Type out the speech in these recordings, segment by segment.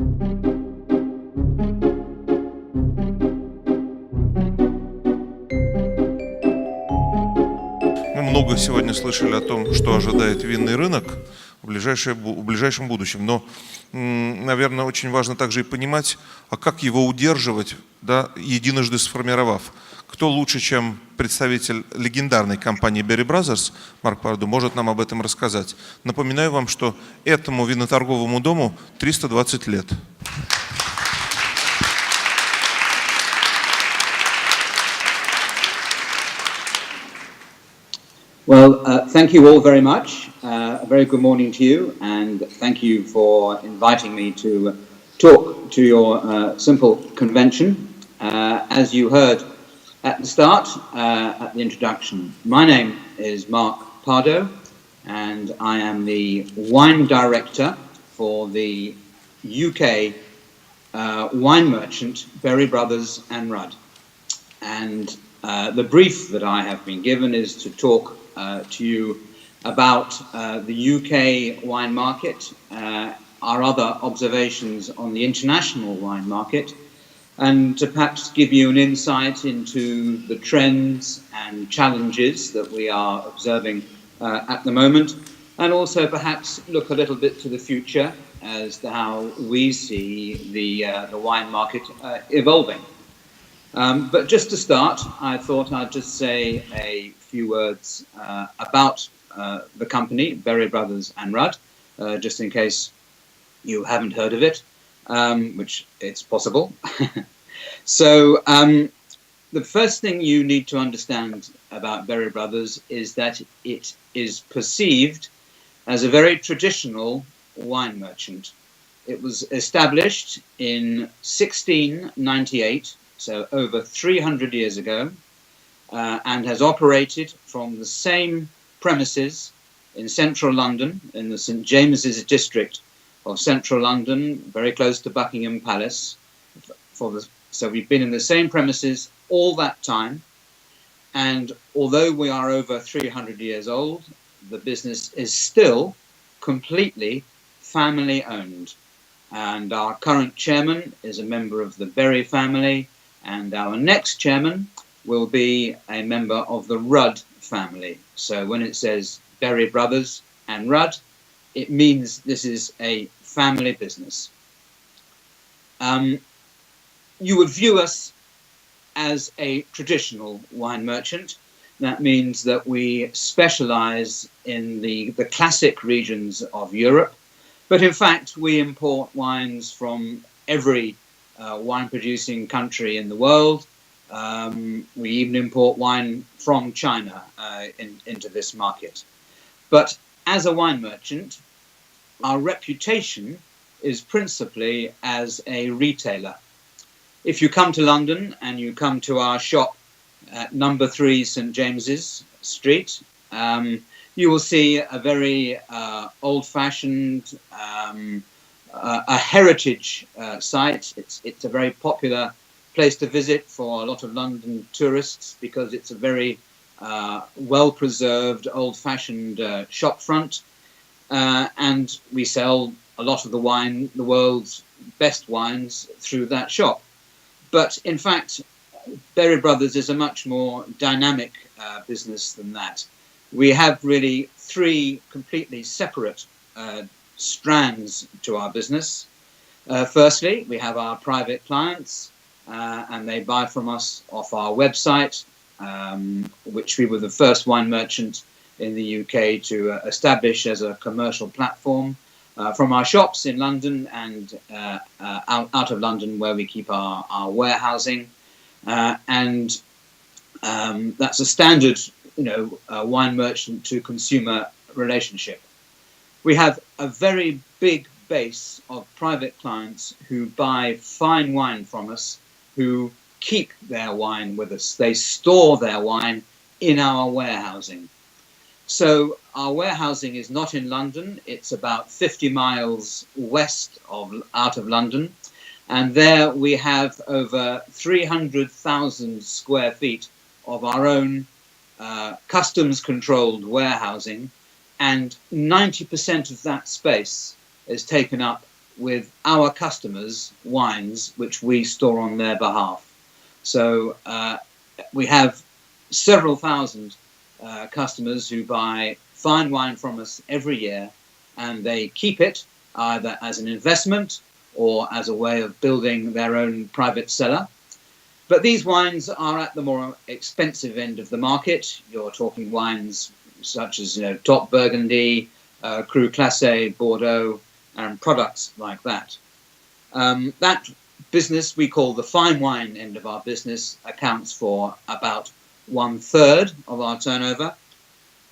Мы много сегодня слышали о том, что ожидает винный рынок в ближайшем будущем. Но, наверное, очень важно также и понимать, а как его удерживать, да, единожды сформировав. Кто лучше, чем представитель легендарной компании Berry Brothers, Марк Пардо, может нам об этом рассказать. Напоминаю вам, что этому виноторговому дому 320 лет. Well, thank you all very much. A very good morning to you, and thank you for inviting me to talk to your Simple convention. As you heard at the start, at the introduction, my name is Mark Pardon, and I am the wine director for the UK wine merchant Berry Brothers and Rudd. And the brief that I have been given is to talk to you about the UK wine market, our other observations on the international wine market, and to perhaps give you an insight into the trends and challenges that we are observing at the moment, and also perhaps look a little bit to the future as to how we see the wine market evolving. But just to start, I thought I'd just say a few words about the company, Berry Brothers and Rudd, just in case you haven't heard of it, which it's possible. So the first thing you need to understand about Berry Brothers is that it is perceived as a very traditional wine merchant. It was established in 1698, so over 300 years ago, and has operated from the same premises in central London, in the St James's district of central London, very close to Buckingham Palace. So we've been in the same premises all that time, and although we are over 300 years old, the business is still completely family owned. And our current chairman is a member of the Berry family, and our next chairman will be a member of the Rudd family. So when it says Berry Brothers and Rudd, it means this is a family business. You would view us as a traditional wine merchant. That means that we specialize in the classic regions of Europe, but in fact we import wines from every wine-producing country in the world. We even import wine from China into this market. But as a wine merchant, our reputation is principally as a retailer. If you come to London and you come to our shop at number 3 St James's Street, you will see a very old-fashioned, a heritage site. It's a very popular place to visit for a lot of London tourists because it's a very well-preserved, old-fashioned shop front, and we sell a lot of the world's best wines through that shop. But in fact, Berry Brothers is a much more dynamic business than that. We have really 3 completely separate strands to our business. Firstly, we have our private clients, and they buy from us off our website, which we were the first wine merchant in the UK to establish as a commercial platform, from our shops in London and out of London where we keep our warehousing. And that's a standard, wine merchant to consumer relationship. We have a very big base of private clients who buy fine wine from us, who keep their wine with us. They store their wine in our warehousing. So our warehousing is not in London. It's about 50 miles out of London. And there we have over 300,000 square feet of our own customs-controlled warehousing. And 90% of that space is taken up with our customers' wines, which we store on their behalf. So we have several thousand customers who buy fine wine from us every year, and they keep it either as an investment or as a way of building their own private cellar. But these wines are at the more expensive end of the market. You're talking wines such as, Top Burgundy, Cru Classé, Bordeaux, and products like that. That business we call the fine wine end of our business accounts for about 1/3 of our turnover.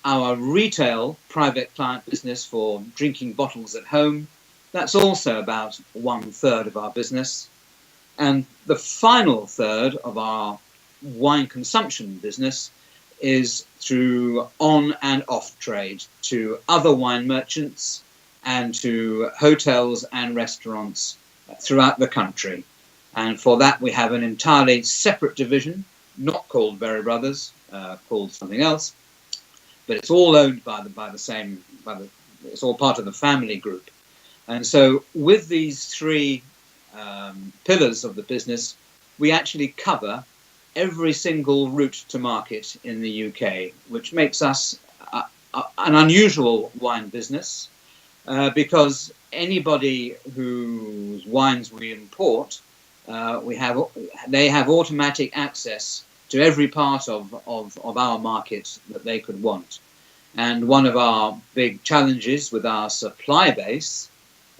Our retail private client business for drinking bottles at home, that's also about 1/3 of our business. And the final third of our wine consumption business is through on and off trade to other wine merchants and to hotels and restaurants throughout the country. And for that we have an entirely separate division, not called Berry Brothers, called something else, but it's all owned it's all part of the family group. And so with these three pillars of the business, we actually cover every single route to market in the UK, which makes us an unusual wine business, because anybody whose wines we import, they have automatic access to every part of our market that they could want. And one of our big challenges with our supply base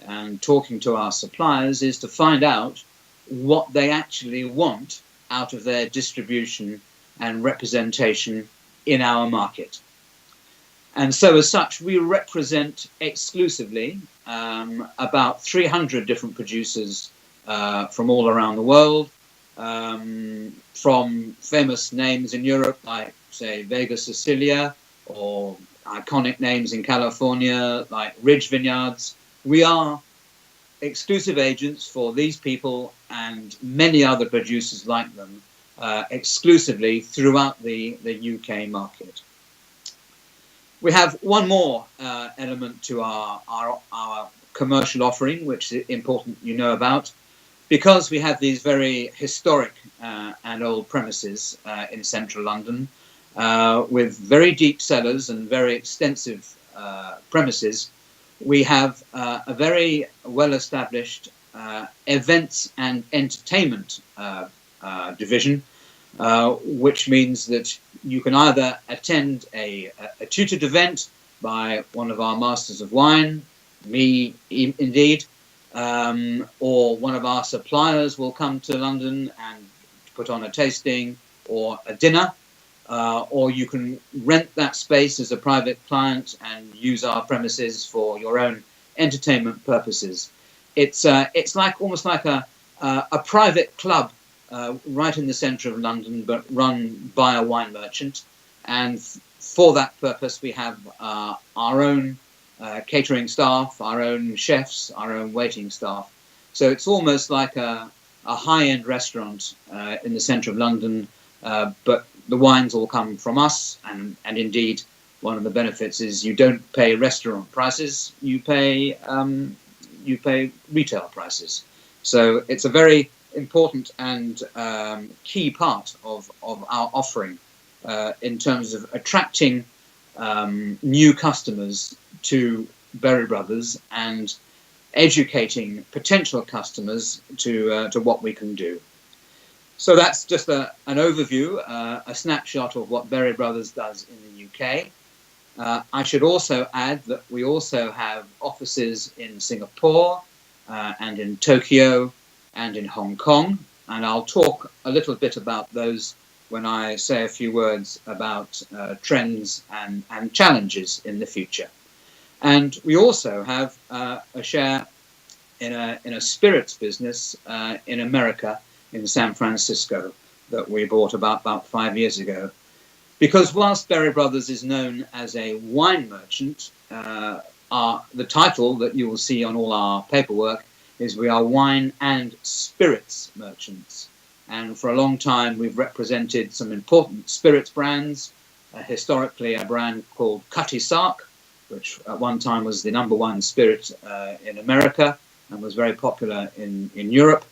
and talking to our suppliers is to find out what they actually want out of their distribution and representation in our market. And so as such, we represent exclusively about 300 different producers from all around the world, from famous names in Europe like, say, Vega Sicilia, or iconic names in California like Ridge Vineyards. We are exclusive agents for these people and many other producers like them, exclusively throughout the UK market. We have one more element to our commercial offering, which is important you know about. Because we have these very historic and old premises in central London, with very deep cellars and very extensive premises, we have a very well-established events and entertainment division, which means that you can either attend a tutored event by one of our masters of wine, me indeed, or one of our suppliers will come to London and put on a tasting or a dinner, or you can rent that space as a private client and use our premises for your own entertainment purposes. It's almost like a private club right in the centre of London, but run by a wine merchant. And for that purpose, we have our own catering staff, our own chefs, our own waiting staff. So it's almost like a high-end restaurant in the centre of London, but the wines all come from us, and indeed one of the benefits is you don't pay restaurant prices, you pay retail prices. So it's a very important and key part of our offering in terms of attracting new customers to Berry Brothers and educating potential customers to what we can do. So that's just an overview, a snapshot of what Berry Brothers does in the UK. I should also add that we also have offices in Singapore and in Tokyo and in Hong Kong, and I'll talk a little bit about those when I say a few words about trends and challenges in the future. And we also have a share in a spirits business in America, in San Francisco, that we bought about 5 years ago. Because whilst Berry Brothers is known as a wine merchant, the title that you will see on all our paperwork is we are wine and spirits merchants. And for a long time, we've represented some important spirits brands, historically a brand called Cutty Sark, which at one time was the #1 spirit in America, and was very popular in Europe.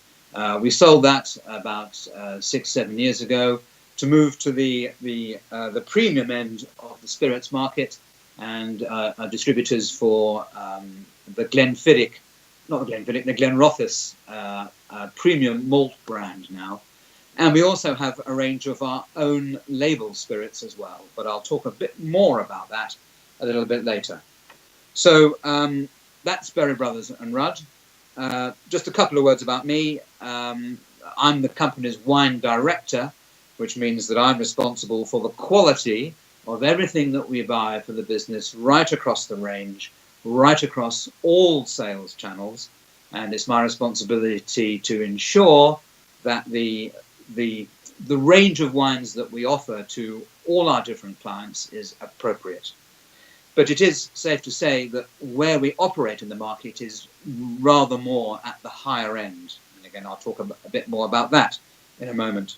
We sold that about 6-7 years ago to move to the premium end of the spirits market, and are distributors for the Glenrothes premium malt brand now. And we also have a range of our own label spirits as well, but I'll talk a bit more about that a little bit later. So that's Berry Brothers and Rudd. Just a couple of words about me. I'm the company's wine director, which means that I'm responsible for the quality of everything that we buy for the business right across the range, right across all sales channels. And it's my responsibility to ensure that the range of wines that we offer to all our different clients is appropriate. But it is safe to say that where we operate in the market is rather more at the higher end. And again, I'll talk a bit more about that in a moment.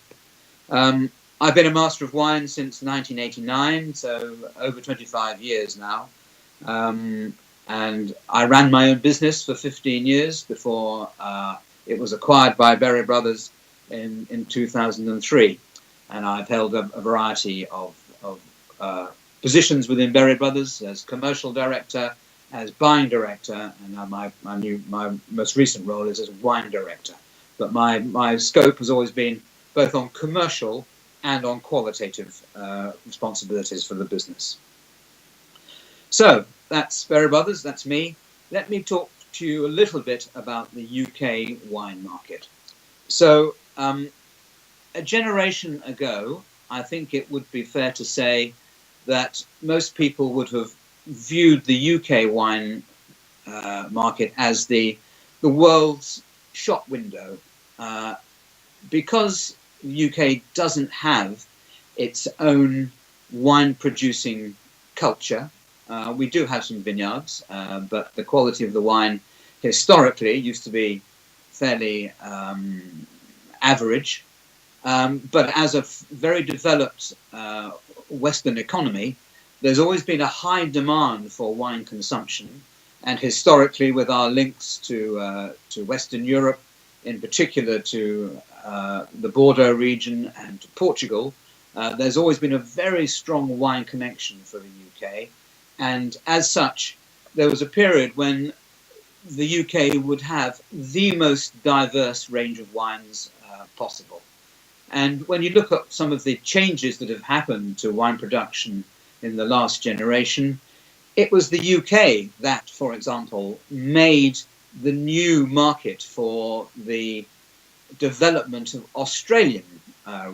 I've been a Master of Wine since 1989, so over 25 years now. And I ran my own business for 15 years before it was acquired by Berry Brothers in 2003. And I've held a variety of positions within Berry Brothers as commercial director, as buying director, and now my most recent role is as wine director. But my scope has always been both on commercial and on qualitative responsibilities for the business. So that's Berry Brothers, that's me. Let me talk to you a little bit about the UK wine market. So a generation ago, I think it would be fair to say that most people would have viewed the UK wine market as the world's shop window, because the UK doesn't have its own wine producing culture. We do have some vineyards, but the quality of the wine historically used to be fairly average. But as a very developed Western economy, there's always been a high demand for wine consumption. And historically, with our links to Western Europe, in particular to the Bordeaux region and to Portugal, there's always been a very strong wine connection for the UK. And as such, there was a period when the UK would have the most diverse range of wines possible. And when you look at some of the changes that have happened to wine production in the last generation, it was the UK that, for example, made the new market for the development of Australian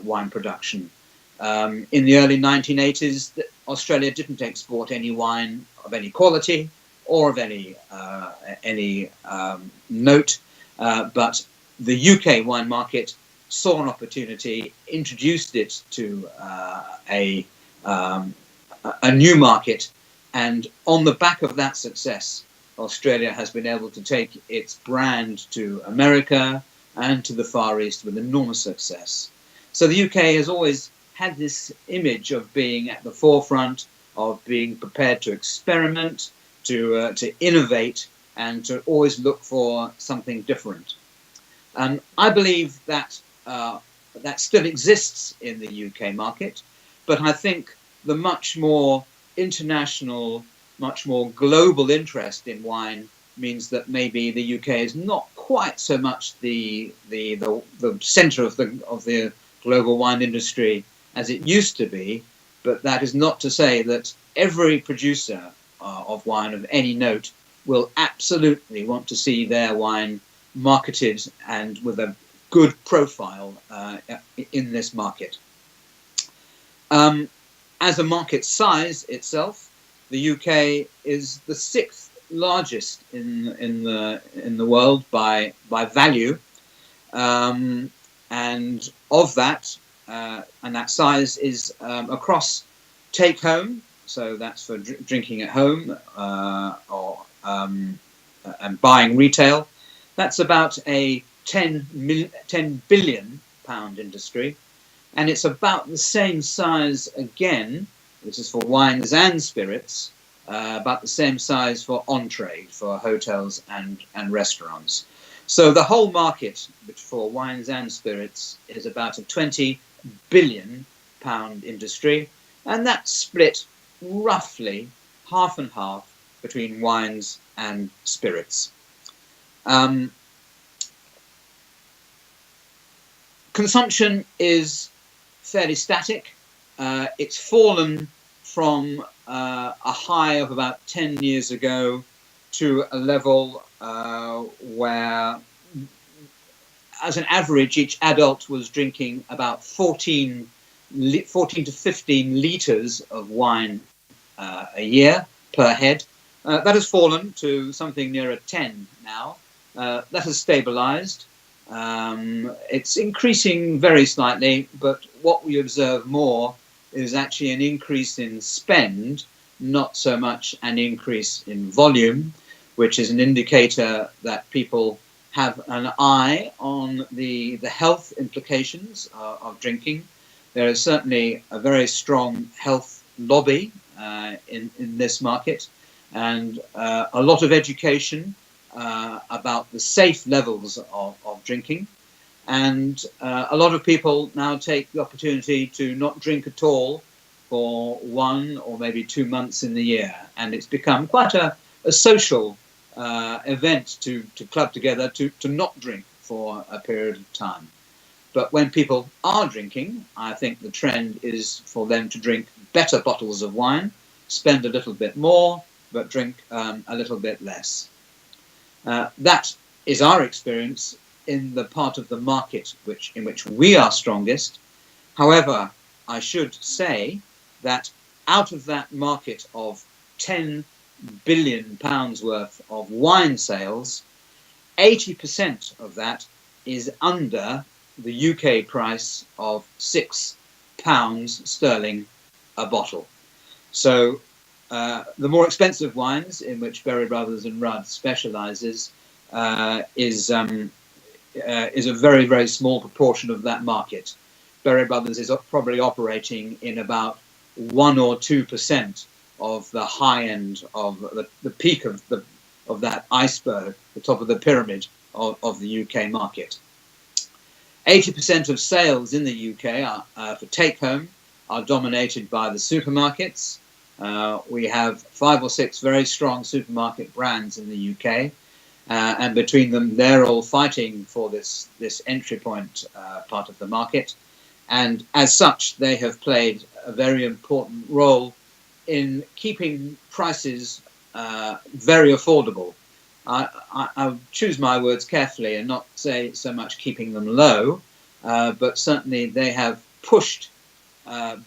wine production. In the early 1980s, Australia didn't export any wine of any quality or of any note, but the UK wine market saw an opportunity, introduced it to a new market, and on the back of that success, Australia has been able to take its brand to America and to the Far East with enormous success. So the UK has always had this image of being at the forefront, of being prepared to experiment, to innovate, and to always look for something different. I believe that that still exists in the UK market, but I think the much more international, much more global interest in wine means that maybe the UK is not quite so much the center of the global wine industry as it used to be. But that is not to say that every producer of wine of any note will absolutely want to see their wine marketed and with a good profile in this market. As a market size itself, the UK is the 6th largest in the world by value, and of that, and that size is across take home, so that's for drinking at home and buying retail. That's about a £10 billion industry, and it's about the same size again. This is for wines and spirits about the same size for on-trade, for hotels and restaurants. So the whole market for wines and spirits is about a £20 billion industry, and that's split roughly half and half between wines and spirits. Consumption is fairly static. It's fallen from a high of about 10 years ago to a level where, as an average, each adult was drinking about 14 to 15 litres of wine a year per head. That has fallen to something nearer 10 now. That has stabilized. It's increasing very slightly, but what we observe more is actually an increase in spend, not so much an increase in volume, which is an indicator that people have an eye on the health implications of drinking. There is certainly a very strong health lobby in this market, and a lot of education about the safe levels of drinking. And a lot of people now take the opportunity to not drink at all for 1 or maybe 2 months in the year. And it's become quite a social event to club together to not drink for a period of time. But when people are drinking, I think the trend is for them to drink better bottles of wine, spend a little bit more, but drink a little bit less. That is our experience in the part of the market in which we are strongest. However, I should say that out of that market of £10 billion worth of wine sales, 80% of that is under the UK price of £6 sterling a bottle. So the more expensive wines, in which Berry Brothers and Rudd specialises, is a very, very small proportion of that market. Berry Brothers is probably operating in about 1 or 2% of the high end of the peak of that iceberg, the top of the pyramid of the UK market. 80% of sales in the UK for take-home are dominated by the supermarkets. We have 5 or 6 very strong supermarket brands in the UK, and between them, they're all fighting for this entry point part of the market. And as such, they have played a very important role in keeping prices very affordable. I'll choose my words carefully and not say so much keeping them low, but certainly they have pushed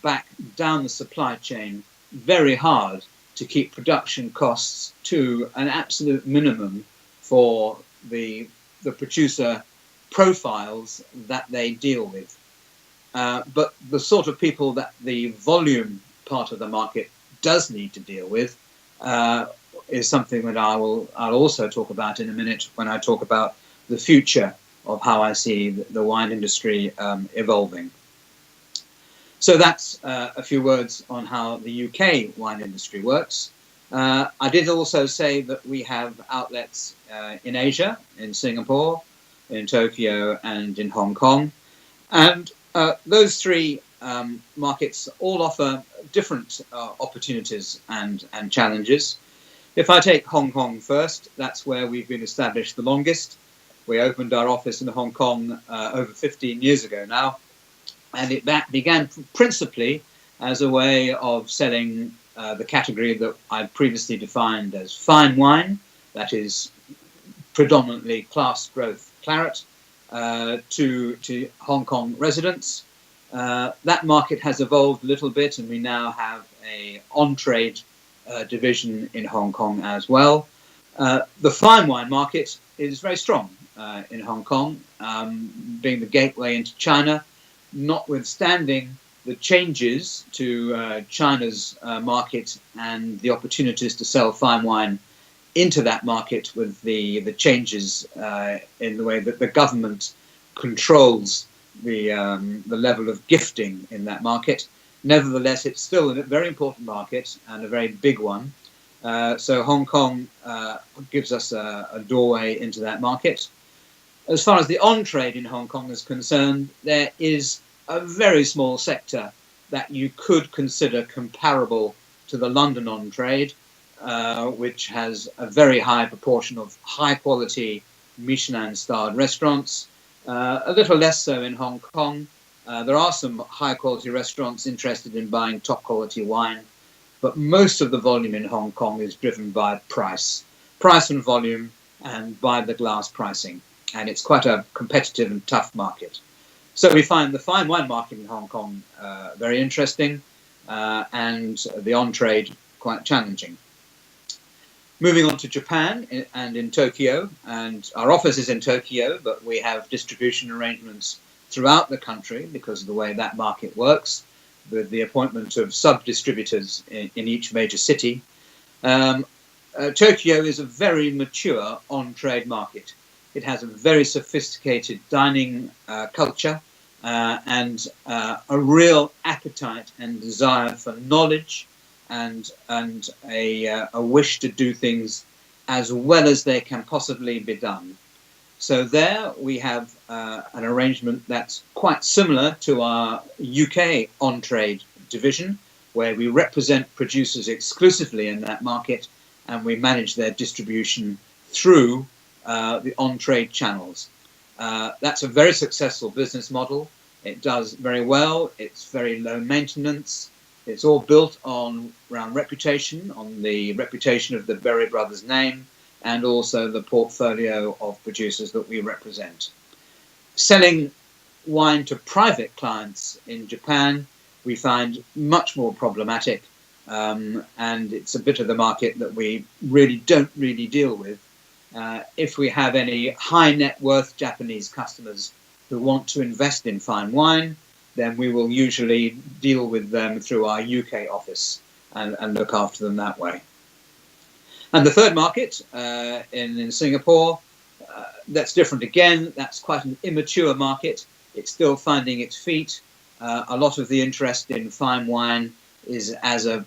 back down the supply chain very hard to keep production costs to an absolute minimum for the producer profiles that they deal with. But the sort of people that the volume part of the market does need to deal with is something that I'll also talk about in a minute when I talk about the future of how I see the wine industry evolving. So that's a few words on how the UK wine industry works. I did also say that we have outlets in Asia, in Singapore, in Tokyo, and in Hong Kong. And those three markets all offer different opportunities and challenges. If I take Hong Kong first, that's where we've been established the longest. We opened our office in Hong Kong over 15 years ago now, and that began principally as a way of selling the category that I previously defined as fine wine, that is predominantly class growth claret, to Hong Kong residents. That market has evolved a little bit, and we now have a on-trade division in Hong Kong as well. The fine wine market is very strong in Hong Kong, being the gateway into China, notwithstanding the changes to China's market and the opportunities to sell fine wine into that market with the changes in the way that the government controls the level of gifting in that market. Nevertheless, it's still a very important market and a very big one. So Hong Kong gives us a doorway into that market. As far as the on-trade in Hong Kong is concerned, there is a very small sector that you could consider comparable to the London on-trade, which has a very high proportion of high-quality Michelin-starred restaurants. A little less so in Hong Kong. There are some high-quality restaurants interested in buying top-quality wine, but most of the volume in Hong Kong is driven by price and volume, and by the glass pricing. And it's quite a competitive and tough market. So we find the fine wine market in Hong Kong very interesting, and the on-trade quite challenging. Moving on to Japan and in Tokyo, and our office is in Tokyo, but we have distribution arrangements throughout the country because of the way that market works, with the appointment of sub-distributors in each major city. Tokyo is a very mature on-trade market. It has a very sophisticated dining culture and a real appetite and desire for knowledge and a wish to do things as well as they can possibly be done. So there we have an arrangement that's quite similar to our UK on-trade division, where we represent producers exclusively in that market and we manage their distribution through the on-trade channels. That's a very successful business model. It does very well. It's very low maintenance. It's all built around reputation, on the reputation of the Berry Brothers name, and also the portfolio of producers that we represent. Selling wine to private clients in Japan, we find much more problematic, and it's a bit of the market that we don't really deal with. If we have any high net worth Japanese customers who want to invest in fine wine, then we will usually deal with them through our UK office and look after them that way. And the third market in Singapore, that's different again. That's quite an immature market. It's still finding its feet. A lot of the interest in fine wine is as a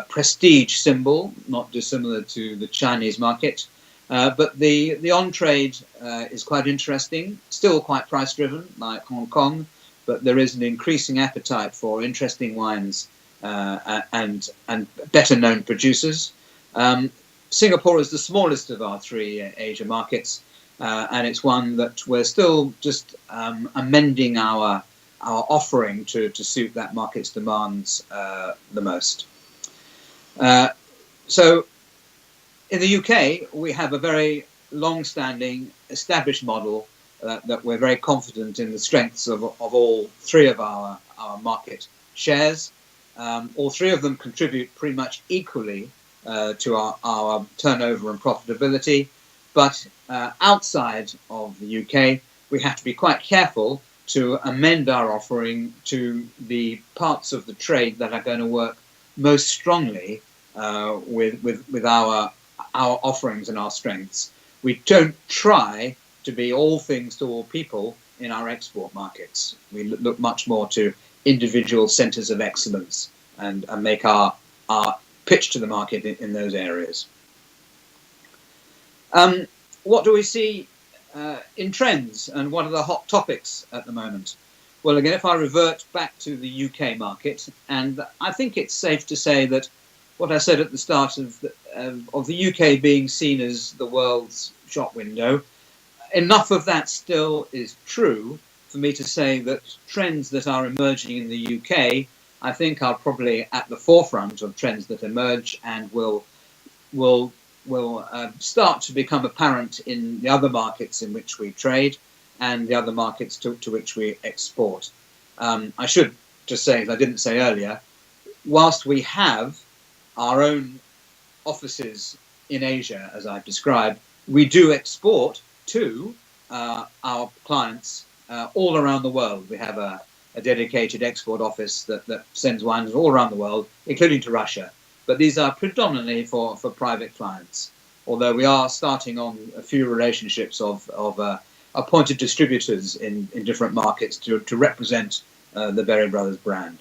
prestige symbol, not dissimilar to the Chinese market. But the on-trade is quite interesting, still quite price-driven, like Hong Kong, but there is an increasing appetite for interesting wines and better-known producers. Singapore is the smallest of our three Asia markets, and it's one that we're still just amending our offering to suit that market's demands the most. So in the UK, we have a very long-standing, established model that we're very confident in the strengths of all three of our market shares. All three of them contribute pretty much equally to our turnover and profitability. But outside of the UK, we have to be quite careful to amend our offering to the parts of the trade that are going to work most strongly with our offerings and our strengths. We don't try to be all things to all people in our export markets. We look much more to individual centres of excellence and make our pitch to the market in those areas. What do we see in trends, and what are the hot topics at the moment? Well, again, if I revert back to the UK market, and I think it's safe to say that what I said at the start of the UK being seen as the world's shop window, enough of that still is true for me to say that trends that are emerging in the UK, I think, are probably at the forefront of trends that emerge and will start to become apparent in the other markets in which we trade and the other markets to which we export. I should just say, as I didn't say earlier, whilst we have our own offices in Asia, as I've described, we do export to our clients all around the world. We have a dedicated export office that sends wines all around the world, including to Russia. But these are predominantly for private clients, although we are starting on a few relationships of appointed distributors in different markets to represent the Berry Brothers brand.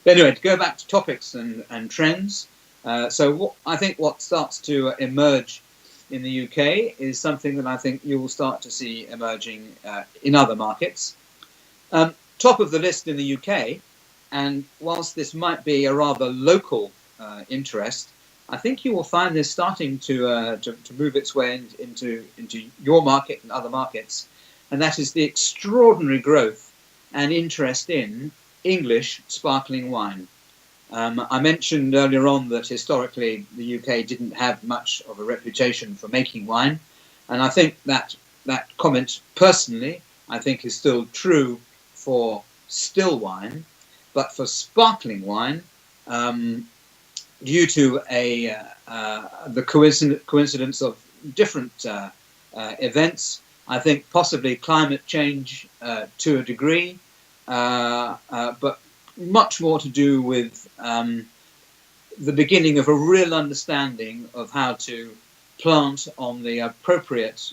But anyway, to go back to topics and trends, I think what starts to emerge in the UK is something that I think you will start to see emerging in other markets. Top of the list in the UK, and whilst this might be a rather local interest, I think you will find this starting to move its way into your market and other markets, and that is the extraordinary growth and interest in English sparkling wine. I mentioned earlier on that historically the UK didn't have much of a reputation for making wine, and I think that comment personally I think is still true for still wine, but for sparkling wine, due to the coincidence of different events, I think possibly climate change to a degree, but much more to do with the beginning of a real understanding of how to plant on the appropriate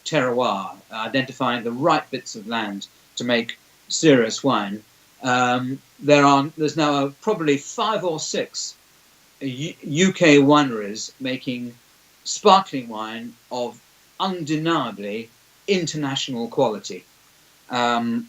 terroir, identifying the right bits of land to make serious wine. There's now probably 5 or 6 UK wineries making sparkling wine of undeniably international quality. And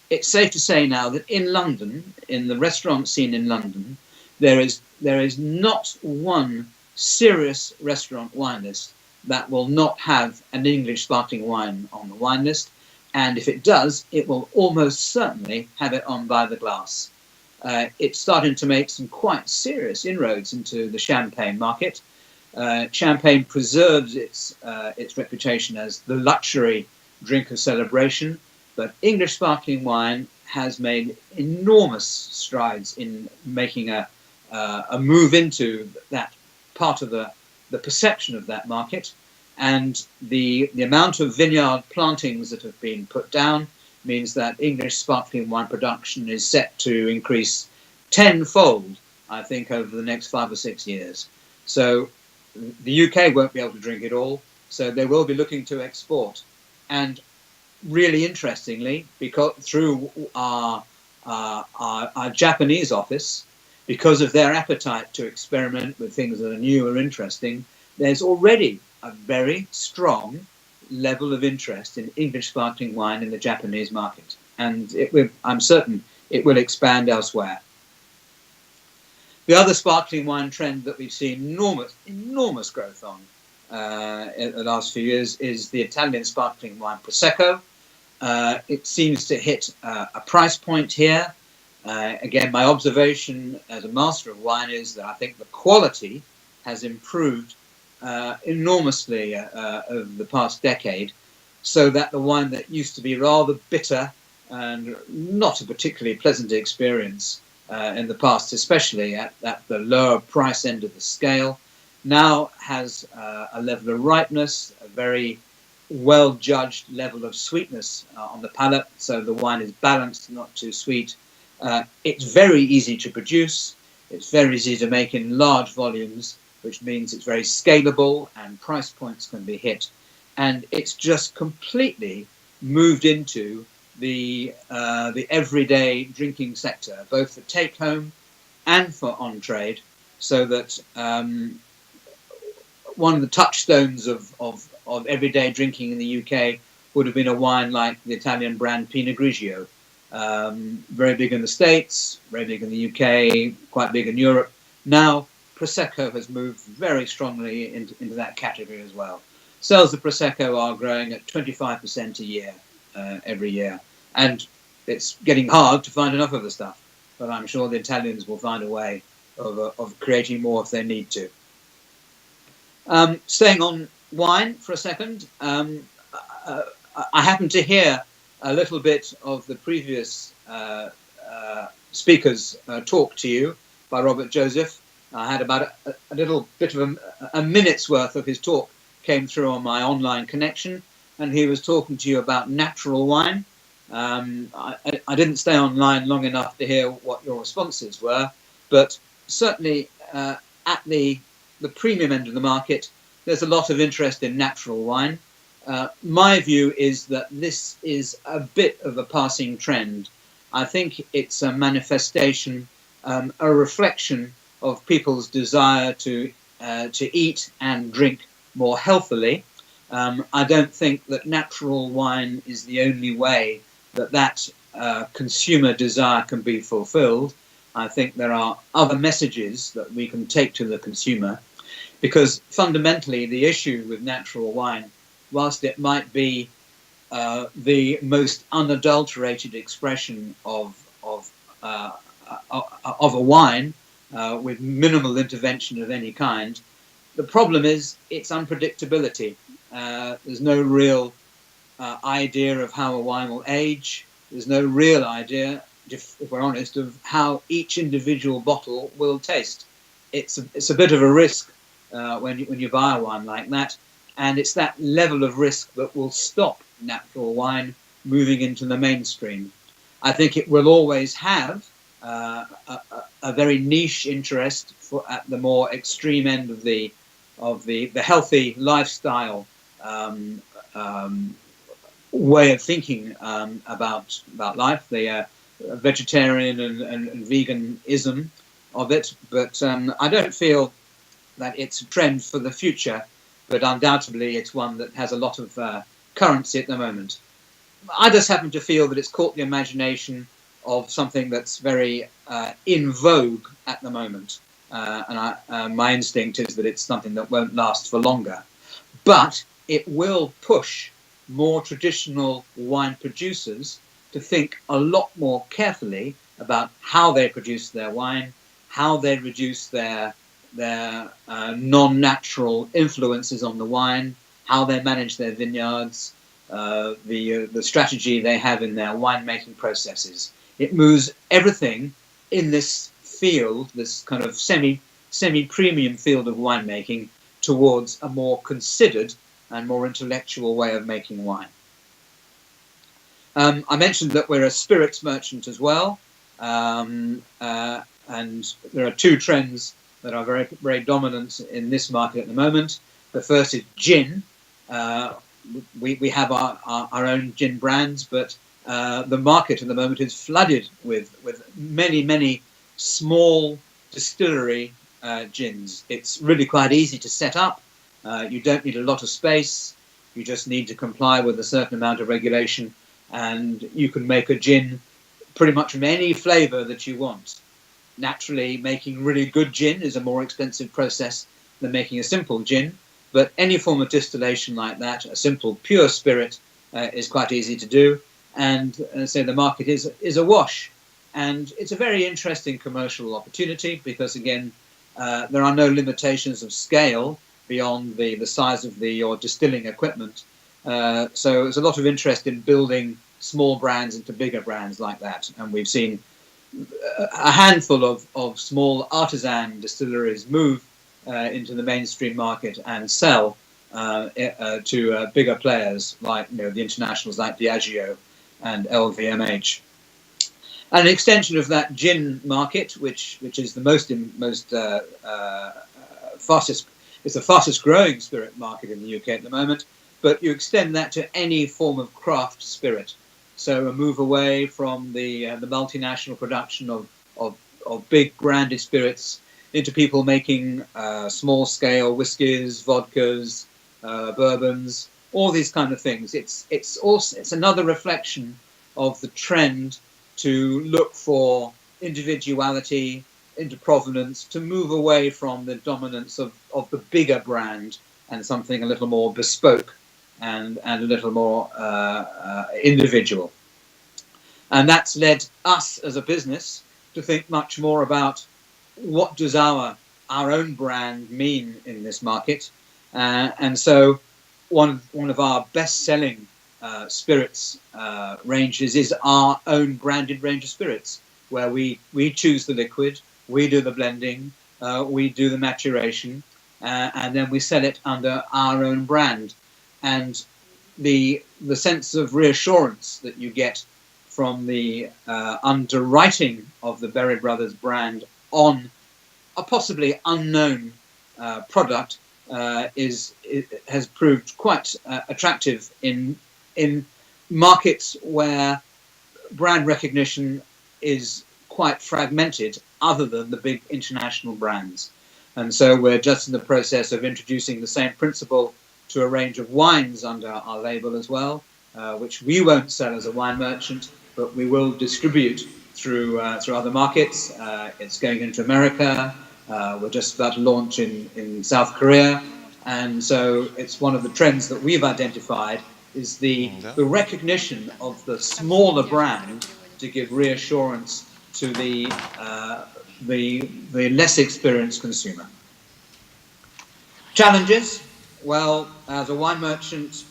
it's safe to say now that in London, in the restaurant scene in London, there is not one serious restaurant wine list that will not have an English sparkling wine on the wine list. And if it does, it will almost certainly have it on by the glass. It's starting to make some quite serious inroads into the champagne market. Champagne preserves its reputation as the luxury drink of celebration, but English sparkling wine has made enormous strides in making a move into that part of the perception of that market. And the amount of vineyard plantings that have been put down means that English sparkling wine production is set to increase tenfold, I think, over the next 5 or 6 years. So the UK won't be able to drink it all, so they will be looking to export. And really interestingly, because through our Japanese office, because of their appetite to experiment with things that are new or interesting, there's already a very strong level of interest in English sparkling wine in the Japanese market. And I'm certain it will expand elsewhere. The other sparkling wine trend that we've seen enormous growth on in the last few years is the Italian sparkling wine Prosecco. It seems to hit a price point here. Again, my observation as a master of wine is that I think the quality has improved enormously over the past decade, so that the wine that used to be rather bitter and not a particularly pleasant experience in the past, especially at the lower price end of the scale, now has a level of ripeness, a very well-judged level of sweetness on the palate, so the wine is balanced, not too sweet. It's very easy to produce, it's very easy to make in large volumes, which means it's very scalable and price points can be hit. And it's just completely moved into the everyday drinking sector, both for take-home and for on-trade, so that one of the touchstones of everyday drinking in the UK would have been a wine like the Italian brand Pinot Grigio. Very big in the States, very big in the UK, quite big in Europe. Now, Prosecco has moved very strongly into that category as well. Sales of Prosecco are growing at 25% a year, every year. And it's getting hard to find enough of the stuff. But I'm sure the Italians will find a way of creating more if they need to. Staying on wine for a second, I happened to hear a little bit of the previous speaker's talk to you by Robert Joseph. I had about a little bit of a minute's worth of his talk came through on my online connection, and he was talking to you about natural wine. I didn't stay online long enough to hear what your responses were, but certainly at the premium end of the market, there's a lot of interest in natural wine. My view is that this is a bit of a passing trend. I think it's a manifestation a reflection of people's desire to eat and drink more healthily. I don't think that natural wine is the only way that consumer desire can be fulfilled. I think there are other messages that we can take to the consumer, because fundamentally the issue with natural wine, whilst it might be the most unadulterated expression of a wine with minimal intervention of any kind, the problem is its unpredictability. There's no real idea of how a wine will age. There's no real idea, if we're honest, of how each individual bottle will taste. It's a bit of a risk when you buy a wine like that, and it's that level of risk that will stop natural wine moving into the mainstream. I think it will always have a very niche interest at the more extreme end of the healthy lifestyle way of thinking about life, the vegetarian and veganism of it. But I don't feel that it's a trend for the future, but undoubtedly it's one that has a lot of currency at the moment. I just happen to feel that it's caught the imagination of something that's very in vogue at the moment. And my instinct is that it's something that won't last for longer. But it will push more traditional wine producers to think a lot more carefully about how they produce their wine, how they reduce their non-natural influences on the wine, how they manage their vineyards, the strategy they have in their winemaking processes. It moves everything in this field, this kind of semi-premium field of winemaking, towards a more considered and more intellectual way of making wine. I mentioned that we're a spirits merchant as well, and there are two trends that are very, very dominant in this market at the moment. The first is gin. We have our own gin brands, but the market at the moment is flooded with many small distillery gins. It's really quite easy to set up. You don't need a lot of space. You just need to comply with a certain amount of regulation, and you can make a gin pretty much from any flavor that you want. Naturally, making really good gin is a more expensive process than making a simple gin, but any form of distillation like that, a simple pure spirit, is quite easy to do, and so the market is awash. And it's a very interesting commercial opportunity because, again, there are no limitations of scale beyond the size of your distilling equipment. So there's a lot of interest in building small brands into bigger brands like that. And we've seen a handful of small artisan distilleries move into the mainstream market and sell to bigger players like the internationals like Diageo and LVMH. And an extension of that gin market, which is the fastest growing spirit market in the UK at the moment, but you extend that to any form of craft spirit. So a move away from the multinational production of big branded spirits into people making small scale whiskies, vodkas, bourbons, all these kind of things. It's another reflection of the trend to look for individuality, into provenance, to move away from the dominance of the bigger brand and something a little more bespoke and a little more individual. And that's led us as a business to think much more about what does our own brand mean in this market. And so one of our best-selling spirits ranges is our own branded range of spirits, where we choose the liquid, we do the blending, we do the maturation, and then we sell it under our own brand. And the sense of reassurance that you get from the underwriting of the Berry Brothers brand on a possibly unknown product has proved quite attractive in markets where brand recognition is quite fragmented other than the big international brands. And so we're just in the process of introducing the same principle to a range of wines under our label as well, which we won't sell as a wine merchant, but we will distribute through other markets. It's going into America. We're just about to launch in South Korea. And so it's one of the trends that we've identified is the recognition of the smaller brand to give reassurance to the less experienced consumer. Challenges? Well, as a wine merchant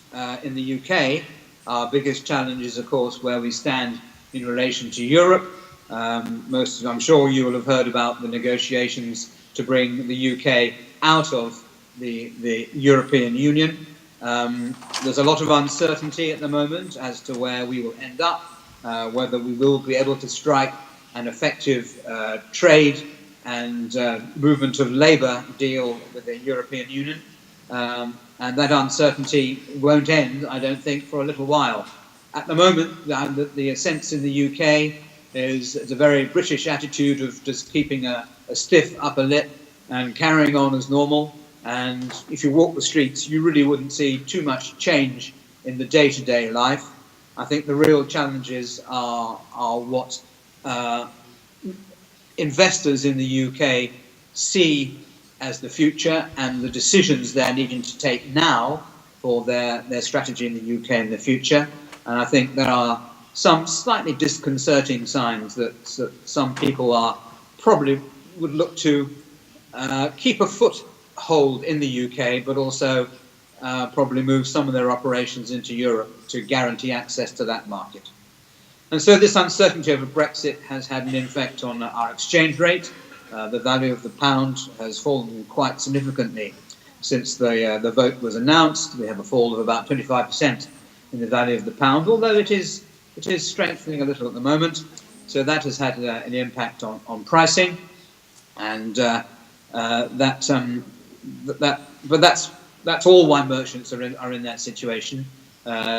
in the UK, our biggest challenge is, of course, where we stand in relation to Europe. I'm sure you will have heard about the negotiations to bring the UK out of the European Union. There's a lot of uncertainty at the moment as to where we will end up, whether we will be able to strike an effective trade and movement of labour deal with the European Union. And that uncertainty won't end, I don't think, for a little while. At the moment, the sense in the UK is a very British attitude of just keeping a stiff upper lip and carrying on as normal. And if you walk the streets, you really wouldn't see too much change in the day-to-day life. I think the real challenges are what investors in the UK see as the future and the decisions they're needing to take now for their strategy in the UK in the future. And I think there are some slightly disconcerting signs that some people are probably would look to keep a foothold in the UK, but also probably move some of their operations into Europe to guarantee access to that market. And so this uncertainty over Brexit has had an effect on our exchange rate. The value of the pound has fallen quite significantly since the vote was announced. We have a fall of about 25% in the value of the pound, although it is strengthening a little at the moment. So that has had an impact on pricing, and that's all wine merchants are in that situation.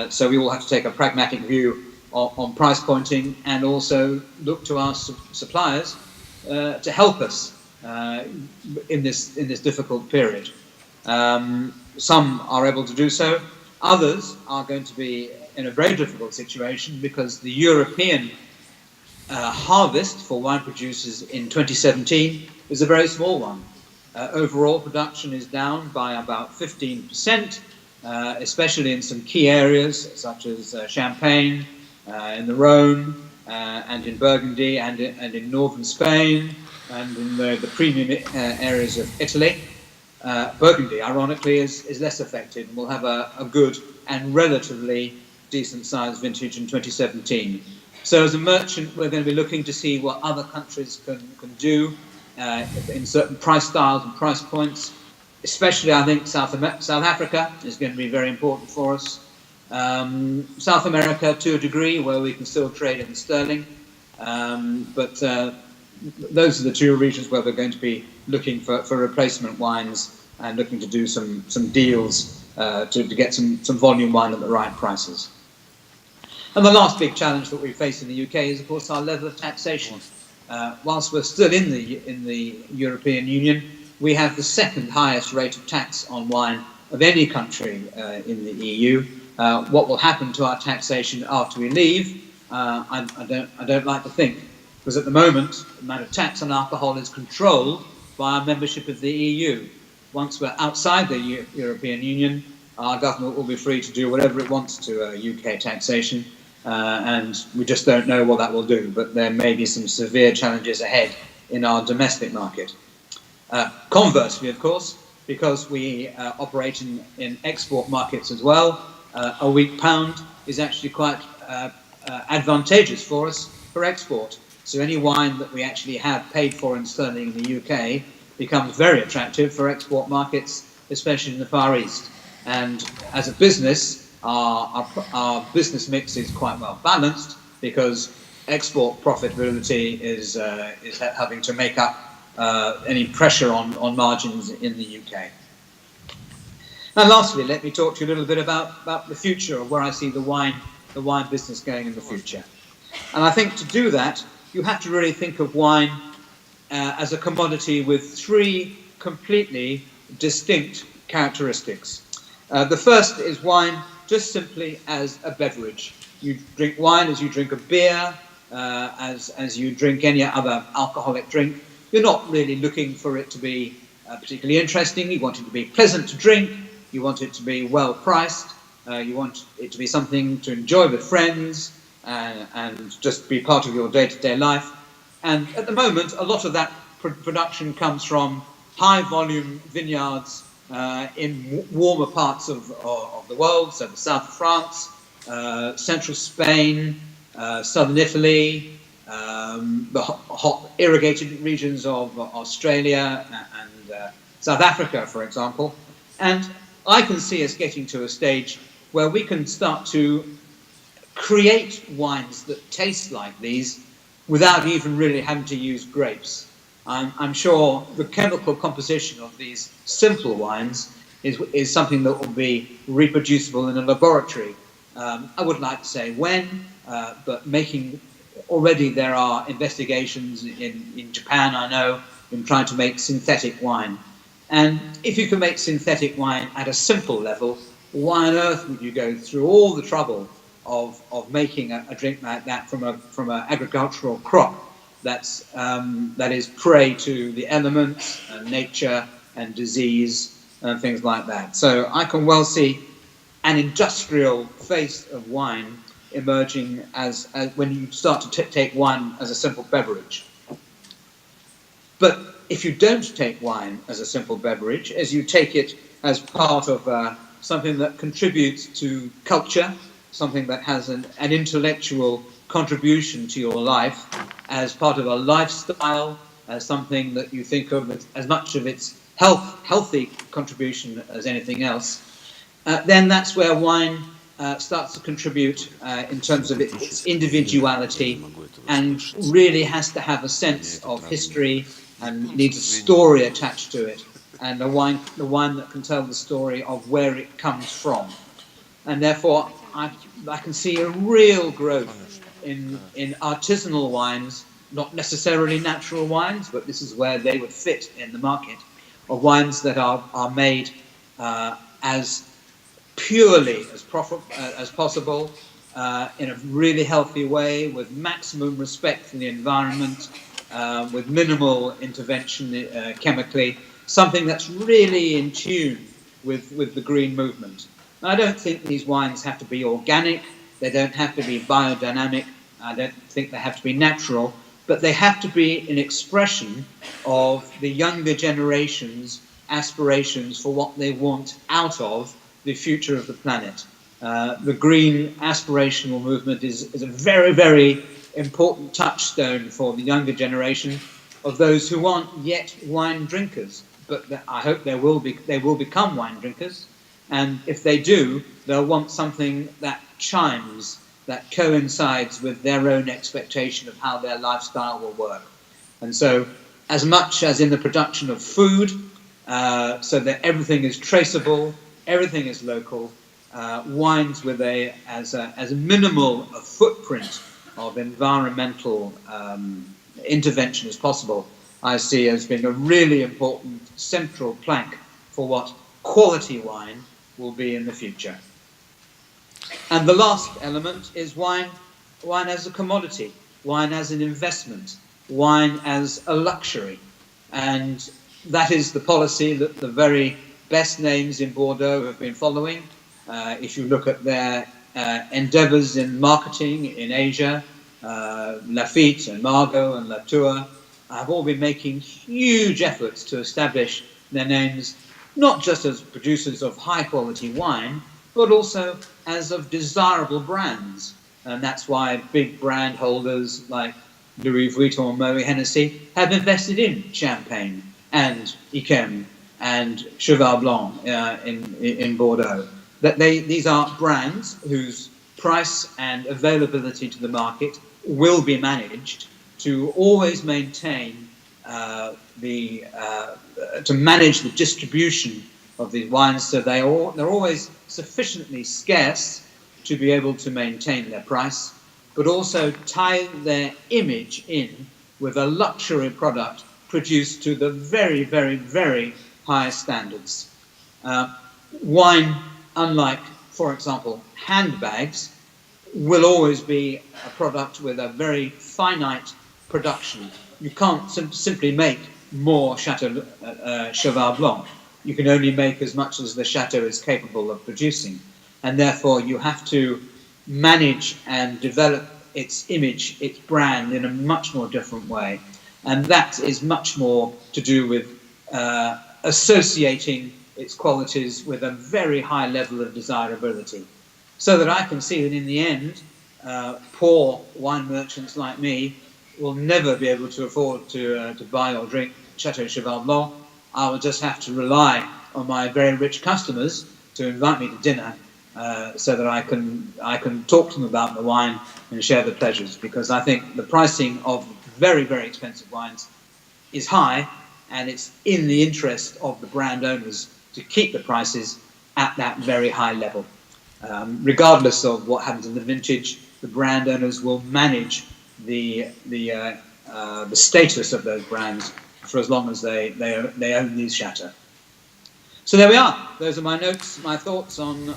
So we will have to take a pragmatic view on price pointing and also look to our suppliers to help us in this difficult period. Some are able to do so. Others are going to be in a very difficult situation because the European harvest for wine producers in 2017 is a very small one. Overall production is down by about 15%, especially in some key areas such as Champagne, in the Rhone, and in Burgundy, and in northern Spain, and in the premium areas of Italy. Burgundy, ironically, is less affected and will have a good and relatively decent-sized vintage in 2017. So as a merchant, we're going to be looking to see what other countries can do in certain price styles and price points. Especially, I think, South Africa is going to be very important for us. South America, to a degree, where we can still trade in sterling. But those are the two regions where we're going to be looking for replacement wines and looking to do some deals to get some volume wine at the right prices. And the last big challenge that we face in the UK is, of course, our level of taxation. Whilst we're still in the European Union, we have the second highest rate of tax on wine of any country in the EU. What will happen to our taxation after we leave, I don't like to think, because at the moment the amount of tax on alcohol is controlled by our membership of the EU. Once we're outside the European Union, our government will be free to do whatever it wants to UK taxation, and we just don't know what that will do, but there may be some severe challenges ahead in our domestic market. Conversely, of course, because we operate in export markets as well, a weak pound is actually quite advantageous for us for export. So any wine that we actually have paid for in sterling in the UK becomes very attractive for export markets, especially in the Far East. And as a business, our business mix is quite well balanced because export profitability is having to make up any pressure on margins in the UK. And lastly, let me talk to you a little bit about the future of where I see the wine business going in the future. And I think to do that, you have to really think of wine as a commodity with three completely distinct characteristics. The first is wine just simply as a beverage. You drink wine as you drink a beer, as you drink any other alcoholic drink. You're not really looking for it to be particularly interesting. You want it to be pleasant to drink. You want it to be well priced. You want it to be something to enjoy with friends and just be part of your day-to-day life. And at the moment, a lot of that production comes from high-volume vineyards in warmer parts of the world, so the south of France, central Spain, southern Italy, the hot irrigated regions of Australia and South Africa, for example. And I can see us getting to a stage where we can start to create wines that taste like these without even really having to use grapes. I'm sure the chemical composition of these simple wines is something that will be reproducible in a laboratory. I wouldn't like to say when, but already there are investigations in Japan, I know, in trying to make synthetic wine. And if you can make synthetic wine at a simple level, why on earth would you go through all the trouble of making a drink like that from an agricultural crop that is prey to the elements and nature and disease and things like that? So I can well see an industrial face of wine emerging as when you start to take wine as a simple beverage. But if you don't take wine as a simple beverage, as you take it as part of something that contributes to culture, something that has an intellectual contribution to your life, as part of a lifestyle, as something that you think of as much of its healthy contribution as anything else, then that's where wine starts to contribute in terms of its individuality and really has to have a sense of history and needs a story attached to it, and the wine that can tell the story of where it comes from. And therefore, I can see a real growth in artisanal wines, not necessarily natural wines, but this is where they would fit in the market, of wines that are made as purely as possible, in a really healthy way, with maximum respect for the environment, with minimal intervention chemically, something that's really in tune with the green movement. I don't think these wines have to be organic, they don't have to be biodynamic, I don't think they have to be natural, but they have to be an expression of the younger generation's aspirations for what they want out of the future of the planet. The green aspirational movement is a very, very important touchstone for the younger generation of those who aren't yet wine drinkers, but I hope they will become wine drinkers. And if they do, they'll want something that chimes, that coincides with their own expectation of how their lifestyle will work. And so, as much as in the production of food, so that everything is traceable, everything is local, wines with as minimal a footprint of environmental intervention as possible, I see as being a really important central plank for what quality wine will be in the future. And the last element is wine as a commodity, wine as an investment, wine as a luxury. And that is the policy that the very best names in Bordeaux have been following. If you look at their endeavors in marketing in Asia, Lafite and Margaux and Latour have all been making huge efforts to establish their names not just as producers of high quality wine, but also as of desirable brands. And that's why big brand holders like Louis Vuitton, Moet Hennessy have invested in Champagne and Yquem and Cheval Blanc in Bordeaux. These are brands whose price and availability to the market will be managed to always maintain to manage the distribution of these wines, so they're always sufficiently scarce to be able to maintain their price, but also tie their image in with a luxury product produced to the very, very, very highest standards. Wine, unlike, for example, handbags, will always be a product with a very finite production. You can't simply make more Chateau Cheval Blanc. You can only make as much as the chateau is capable of producing. And therefore you have to manage and develop its image, its brand in a much more different way. And that is much more to do with associating its qualities with a very high level of desirability. So that I can see that in the end, poor wine merchants like me will never be able to afford to buy or drink Chateau Cheval Blanc. I will just have to rely on my very rich customers to invite me to dinner so that I can talk to them about the wine and share the pleasures, because I think the pricing of very, very expensive wines is high, and it's in the interest of the brand owners to keep the prices at that very high level. Regardless of what happens in the vintage, the brand owners will manage the status of those brands for as long as they own these chateaux. So there we are. Those are my notes, my thoughts on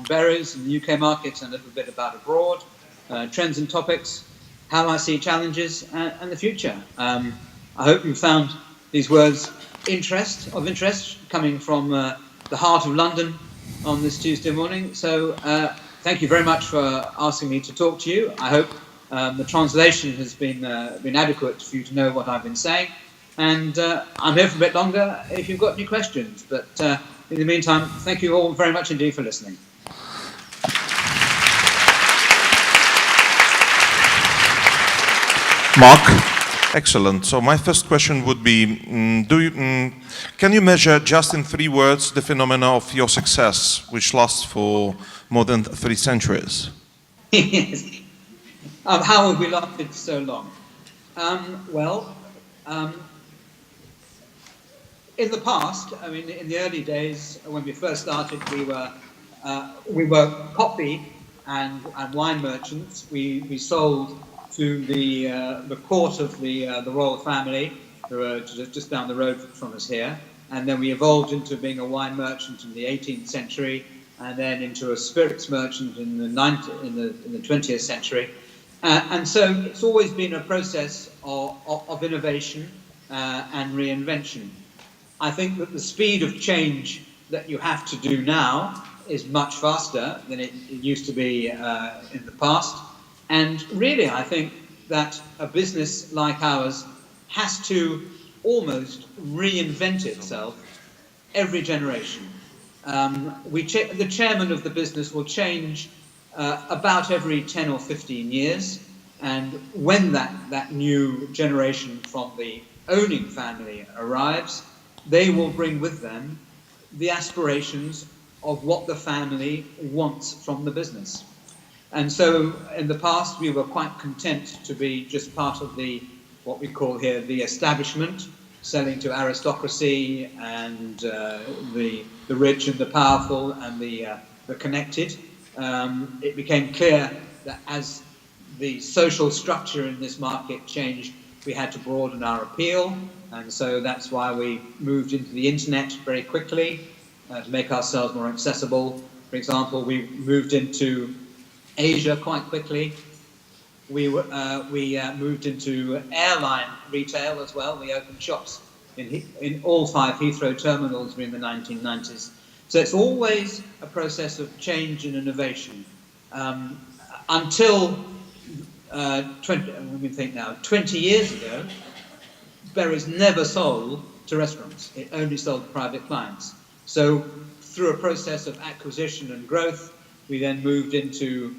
berries in the UK market, and a little bit about abroad, trends and topics, how I see challenges, and the future. I hope you found these words of interest, coming from the heart of London on this Tuesday morning. So thank you very much for asking me to talk to you. I hope the translation has been adequate for you to know what I've been saying. And I'm here for a bit longer if you've got any questions. But in the meantime, thank you all very much indeed for listening. Mark? Excellent. So my first question would be, can you measure just in 3 words the phenomena of your success, which lasts for more than 3 centuries? Yes. How have we lasted so long? In the past, I mean, in the early days when we first started, we were coffee and wine merchants. We sold to the court of the royal family, who are just down the road from us here, and then we evolved into being a wine merchant in the 18th century, and then into a spirits merchant in the 20th century, and so it's always been a process of innovation and reinvention. I think that the speed of change that you have to do now is much faster than it used to be in the past. And really, I think that a business like ours has to almost reinvent itself every generation. The chairman of the business will change about every 10 or 15 years. And when that new generation from the owning family arrives, they will bring with them the aspirations of what the family wants from the business. And so in the past, we were quite content to be just part of what we call here the establishment, selling to aristocracy and the rich and the powerful and the connected. It became clear that as the social structure in this market changed, we had to broaden our appeal, and so that's why we moved into the internet very quickly to make ourselves more accessible. For example, we moved into Asia quite quickly. We moved into airline retail as well. We opened shops in all 5 Heathrow terminals in the 1990s. So it's always a process of change and innovation. Until 20 years ago, berries never sold to restaurants. It only sold to private clients. So through a process of acquisition and growth, we then moved into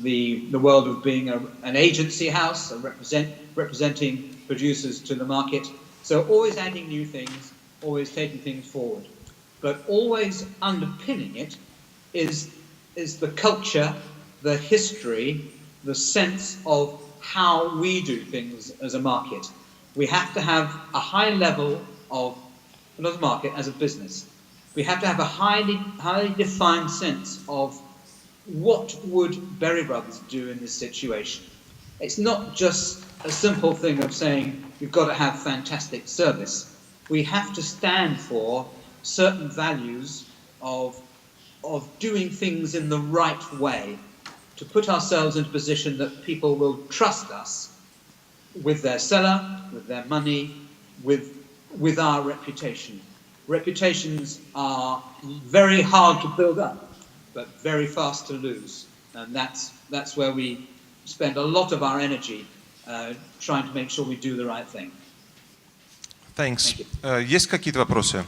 the world of being an agency house, representing producers to the market. So always adding new things, always taking things forward. But always underpinning it is the culture, the history, the sense of how we do things as a market. We have to have a high level of, not as a market, as a business. We have to have a highly defined sense of what would Berry Brothers do in this situation. it's not just a simple thing of saying you've got to have fantastic service. We have to stand for certain values of doing things in the right way, to put ourselves in a position that people will trust us with their cellar, with their money, with our reputation. Reputations are very hard to build up, but very fast to lose. And that's where we spend a lot of our energy trying to make sure we do the right thing. Thanks. Есть какие-то вопросы?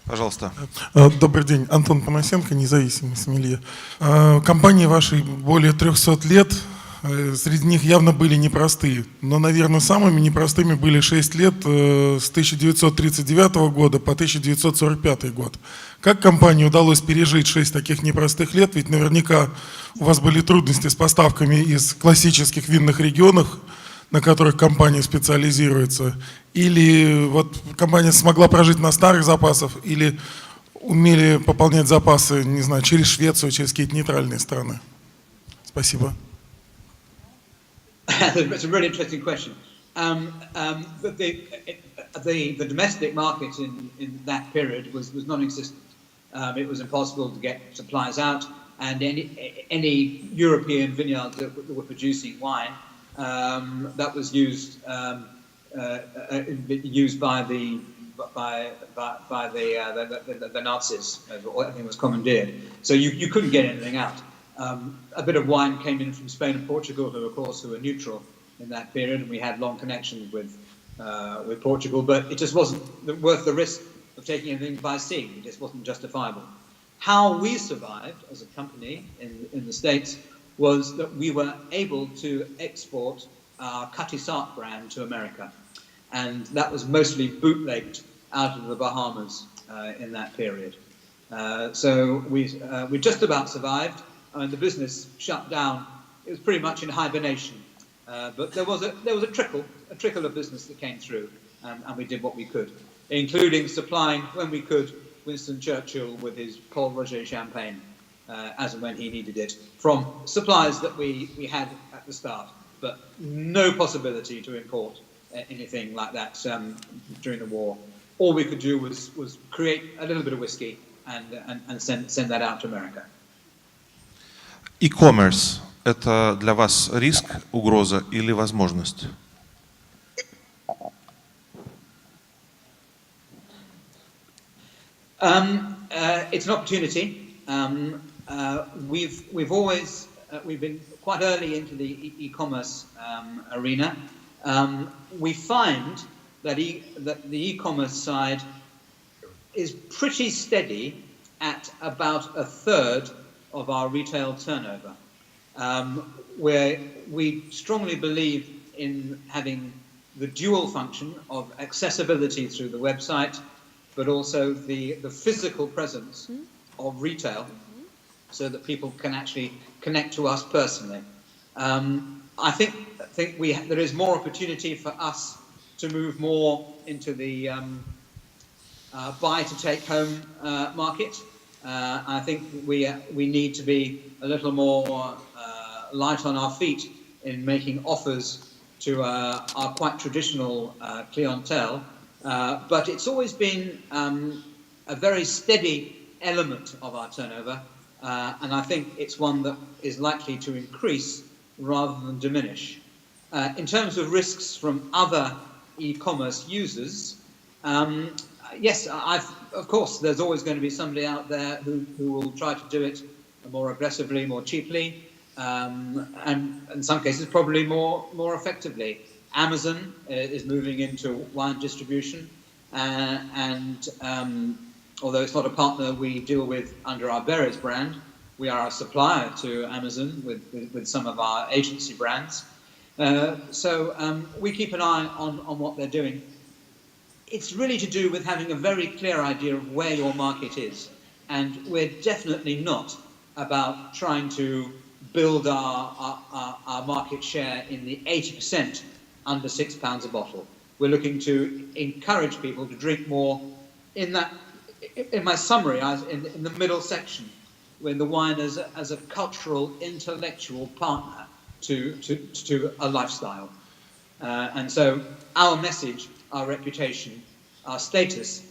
Пожалуйста. Добрый день. Антон Панасенко, независимый сомелье. Компании вашей более 300 лет, среди них явно были непростые. Но, наверное, самыми непростыми были 6 лет с 1939 года по 1945 год. Как компании удалось пережить 6 таких непростых лет? Ведь наверняка у вас были трудности с поставками из классических винных регионов, на которых компания специализируется, или вот компания смогла прожить на старых запасах, или умели пополнять запасы, не знаю, через Швецию, через какие-то нейтральные страны? Спасибо. It's a really interesting question. The domestic market in that period was non-existent. It was impossible to get supplies out, and any European vineyards that were producing wine that was used by the Nazis. Everything was commandeered, so you couldn't get anything out. A bit of wine came in from Spain and Portugal, who were neutral in that period, and we had long connections with Portugal. But it just wasn't worth the risk of taking anything by sea. It just wasn't justifiable. How we survived as a company in the States was that we were able to export our Cutty Sark brand to America. And that was mostly bootlegged out of the Bahamas in that period. So we just about survived, and the business shut down. It was pretty much in hibernation. But there was a trickle of business that came through, and we did what we could, including supplying, when we could, Winston Churchill with his Paul Roger champagne, as and when he needed it, from supplies that we had at the start, but no possibility to import anything like that during the war. All we could do was create a little bit of whiskey and send that out to America. E-commerce – это для вас риск, угроза или возможность? It's an opportunity. We've always been quite early into the e-commerce arena. We find that the e-commerce side is pretty steady at about a third of our retail turnover, where we strongly believe in having the dual function of accessibility through the website, but also the physical presence of retail, so that people can actually connect to us personally. I think there is more opportunity for us to move more into the buy to take home market. I think we need to be a little more light on our feet in making offers to our quite traditional clientele. But it's always been a very steady element of our turnover, and I think it's one that is likely to increase rather than diminish. In terms of risks from other e-commerce users, yes, of course, there's always going to be somebody out there who will try to do it more aggressively, more cheaply, and in some cases probably more effectively. Amazon is moving into wine distribution, and although it's not a partner we deal with under our Berries brand, we are a supplier to Amazon with some of our agency brands. So we keep an eye on what they're doing. It's really to do with having a very clear idea of where your market is. And we're definitely not about trying to build our market share in the 80% under £6 a bottle. We're looking to encourage people to drink more in my summary, in the middle section, when the wine as a cultural, intellectual partner to a lifestyle. And so our message, our reputation, our status,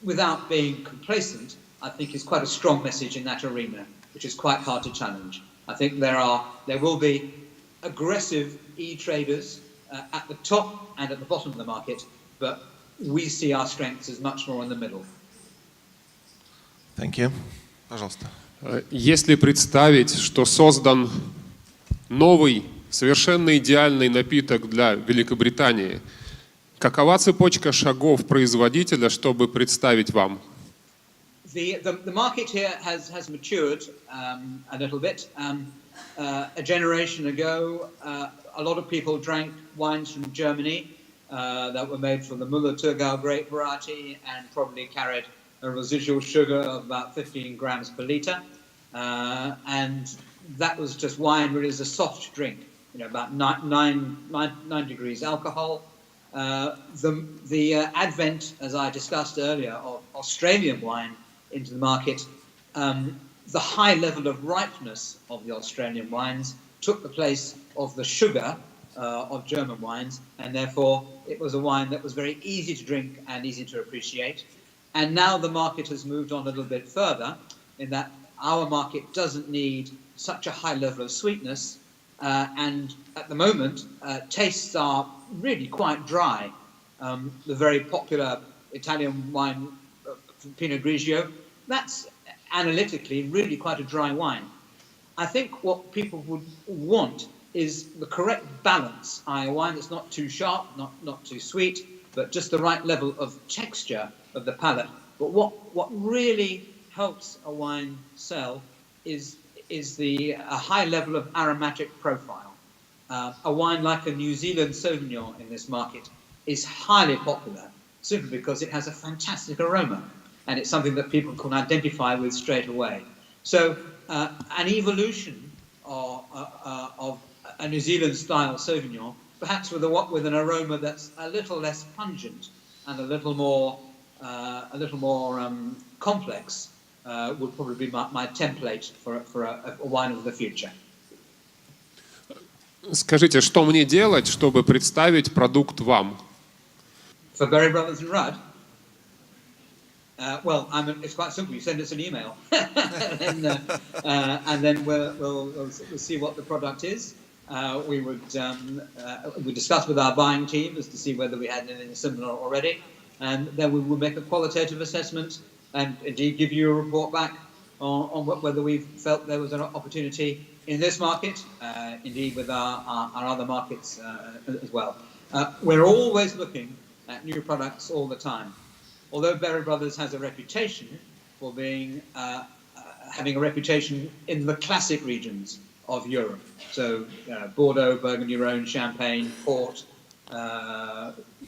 without being complacent, I think is quite a strong message in that arena, which is quite hard to challenge. I think there will be aggressive e-traders at the top and at the bottom of the market, but we see our strengths as much more in the middle. Thank you. Пожалуйста. Если представить, что создан новый, совершенно идеальный напиток для Великобритании, какова цепочка шагов производителя, чтобы представить вам? The market here has matured a little bit. A generation ago, a lot of people drank wines from Germany that were made from the Müller-Thurgau grape variety and probably carried a residual sugar of about 15 grams per litre. And that was just wine really as a soft drink, about 9 degrees alcohol. The advent, as I discussed earlier, of Australian wine into the market, the high level of ripeness of the Australian wines took the place of the sugar of German wines, and therefore it was a wine that was very easy to drink and easy to appreciate. And now the market has moved on a little bit further in that our market doesn't need such a high level of sweetness, and at the moment tastes are really quite dry. The very popular Italian wine, Pinot Grigio, that's analytically really quite a dry wine. I think what people would want is the correct balance, a wine that's not too sharp, not too sweet, but just the right level of texture of the palate. But what really helps a wine sell is a high level of aromatic profile. A wine like a New Zealand Sauvignon in this market is highly popular simply because it has a fantastic aroma, and it's something that people can identify with straight away. So an evolution of a New Zealand style Sauvignon, perhaps with an aroma that's a little less pungent and a little more complex, would probably be my template for a wine of the future. Скажите, что мне делать, чтобы представить продукт вам? For Berry Brothers and Rudd, it's quite simple. You send us an email, and then we'll see what the product is. We discuss with our buying team as to see whether we had anything similar already, and then we will make a qualitative assessment and indeed give you a report back on whether we felt there was an opportunity in this market, indeed with our other markets as well. We're always looking at new products all the time. Although Berry Brothers has a reputation for having a reputation in the classic regions of Europe, so Bordeaux, Burgundy, Rhone, Champagne, Port,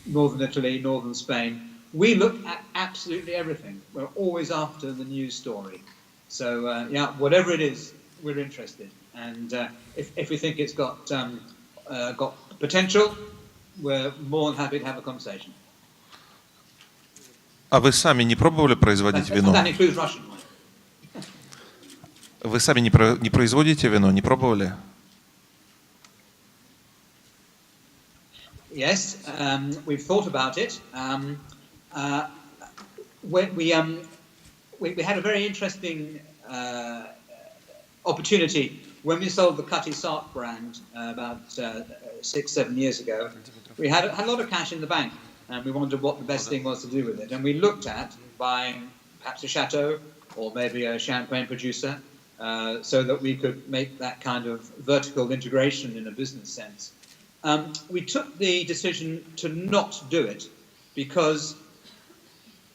northern Italy, northern Spain, we look at absolutely everything. We're always after the news story. So whatever it is, we're interested. And if we think it's got potential, we're more than happy to have a conversation. А вы сами не пробовали производить вино? That includes Russian wine. Вы сами не производите вино, не пробовали? Yes, we've thought about it. We had a very interesting opportunity when we sold the Cutty Sark brand about 6-7 years ago. We had a lot of cash in the bank, and we wondered what the best thing was to do with it. And we looked at buying perhaps a chateau or maybe a champagne producer, so that we could make that kind of vertical integration in a business sense. We took the decision to not do it because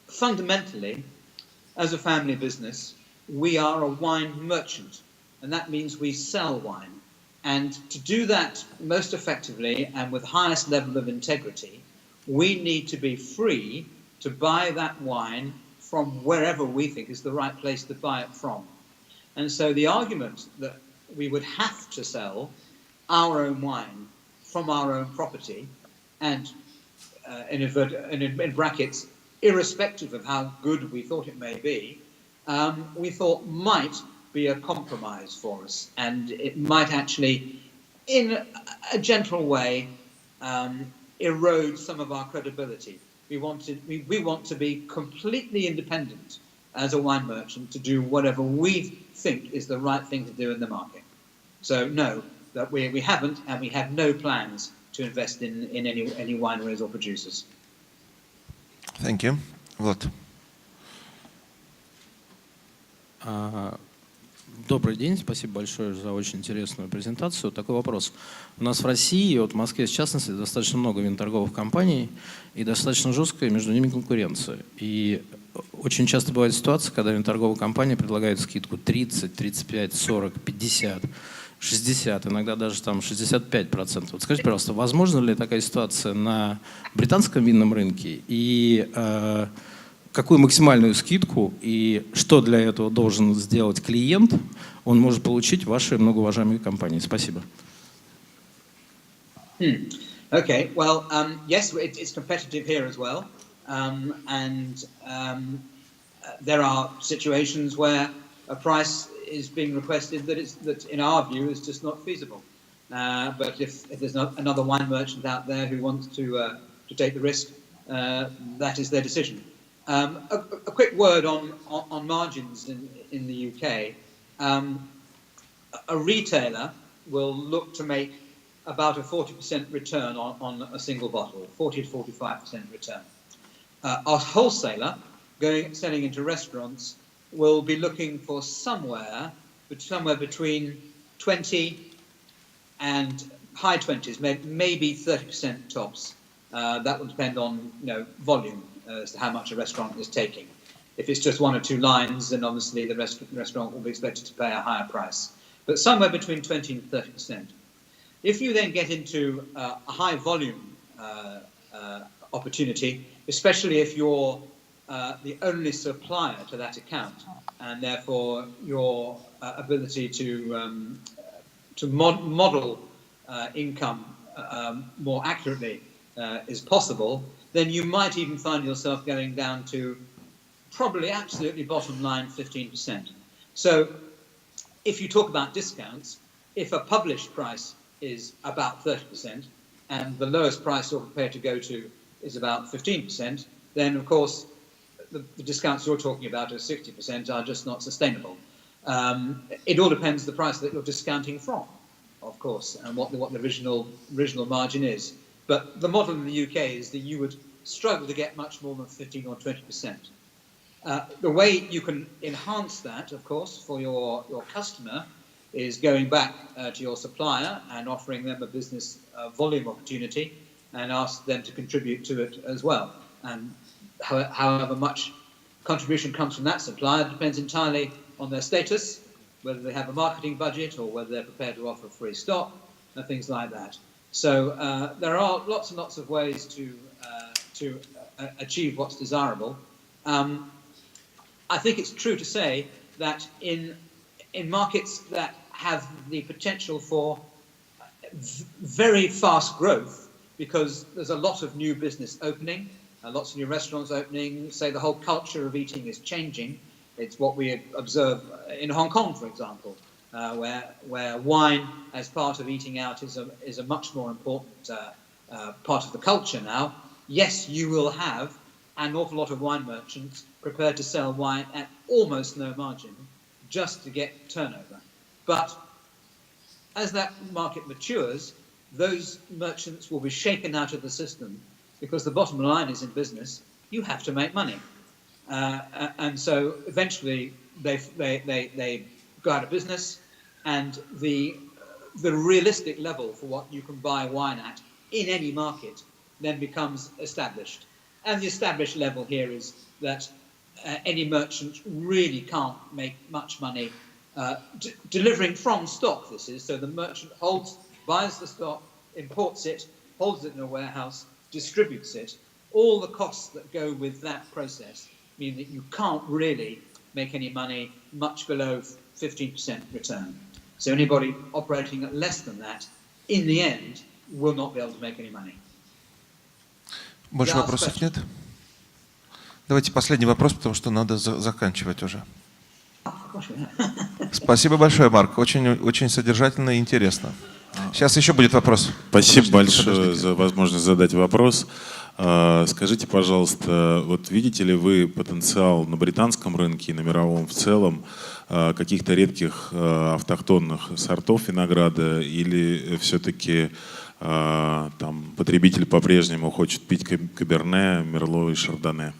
fundamentally, as a family business, we are a wine merchant, and that means we sell wine. And to do that most effectively and with highest level of integrity, we need to be free to buy that wine from wherever we think is the right place to buy it from. And so the argument that we would have to sell our own wine from our own property, and in brackets, irrespective of how good we thought it may be, we thought might be a compromise for us, and it might actually in a gentle way, erode some of our credibility. We want to be completely independent as a wine merchant to do whatever we think is the right thing to do in the market. So no, that we haven't, and we have no plans to invest in any wineries or producers. Thank you. Влад. Добрый день, спасибо большое за очень интересную презентацию. Такой вопрос. У нас в России, вот в Москве в частности, достаточно много виноторговых компаний и достаточно жесткая между ними конкуренция. И очень часто бывает ситуация, когда виноторговая компания предлагает скидку 30, 35, 40, 50, 60, иногда даже там 65%. Вот скажите, пожалуйста, возможна ли такая ситуация на британском винном рынке? И какую максимальную скидку и что для этого должен сделать клиент, он может получить в вашей многоуважаемой компании? Спасибо. Okay, well, yes, it's competitive here as well. There are situations where a price is being requested that in our view is just not feasible. But if there's not another wine merchant out there who wants to take the risk, that is their decision. A quick word on margins in the UK. A retailer will look to make about a 40% return on a single bottle, 40 to 45% return. A wholesaler selling into restaurants will be looking for somewhere between 20 and high 20s, maybe 30% tops. That will depend on volume as to how much a restaurant is taking. If it's just one or two lines, then obviously the restaurant will be expected to pay a higher price. But somewhere between 20 and 30%. If you then get into a high volume opportunity, especially if you're the only supplier to that account, and therefore your ability to model income more accurately is possible, then you might even find yourself going down to probably absolutely bottom line 15%. So if you talk about discounts, if a published price is about 30% and the lowest price you're prepared to go to is about 15%, then of course the discounts you're talking about at 60% are just not sustainable. It all depends the price that you're discounting from, of course, and what the original margin is. But the model in the UK is that you would struggle to get much more than 15 or 20%. The way you can enhance that, of course, for your customer is going back to your supplier and offering them a business volume opportunity and ask them to contribute to it as well. And however much contribution comes from that supplier depends entirely on their status, whether they have a marketing budget or whether they're prepared to offer free stock and things like that. So there are lots and lots of ways to achieve what's desirable. I think it's true to say that in markets that have the potential for very fast growth, because there's a lot of new business opening, lots of new restaurants opening, say the whole culture of eating is changing. It's what we observe in Hong Kong, for example, where wine as part of eating out is a much more important part of the culture now. Yes, you will have an awful lot of wine merchants prepared to sell wine at almost no margin just to get turnover. But as that market matures, those merchants will be shaken out of the system because the bottom line is in business, you have to make money. And so eventually they go out of business, and the realistic level for what you can buy wine at in any market then becomes established. And the established level here is that any merchant really can't make much money delivering from stock, this is. So the merchant buys the stock, imports it, holds it in a warehouse, distributes it. All the costs that go with that process mean that you can't really make any money much below 15% return. So anybody operating at less than that, in the end, will not be able to make any money. Больше вопросов нет? Давайте последний вопрос, потому что надо заканчивать уже. Спасибо большое, Марк. Очень, очень содержательно и интересно. Сейчас еще будет вопрос. Спасибо большое за возможность задать вопрос. Скажите, пожалуйста, вот видите ли вы потенциал на британском рынке и на мировом в целом каких-то редких автохтонных сортов винограда, или все-таки там потребитель по-прежнему хочет пить каберне, мерло и шардоне?